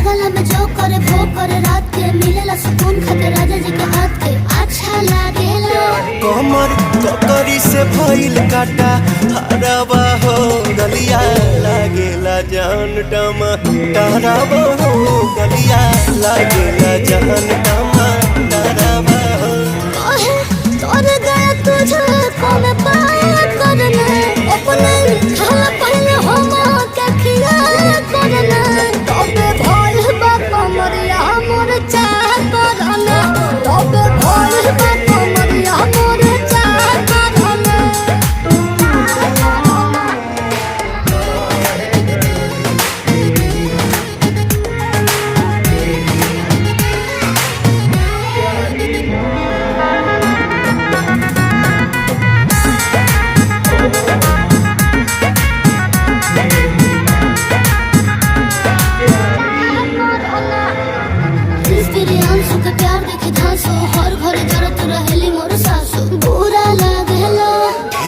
गला में जो करे वो करे रात के मिलेला सुकून खाके राजा जी के हाथ के अच्छा लागेला। कमर ककरी से भइल काटा हराबा हो गलिया लागेला जान टमा डराबा हो गलिया लागेला जान टमा डराबा हो। कहे तोर गया तुझे कौन बात करना अपने खाला पहले हम के खिया करना तबे भोल बा कमरिया मोर चाह करना तबे भोल बा कमरिया मोर चाह करना। प्यार देखे धांसो हर घरे जरत रहेली मोर सासो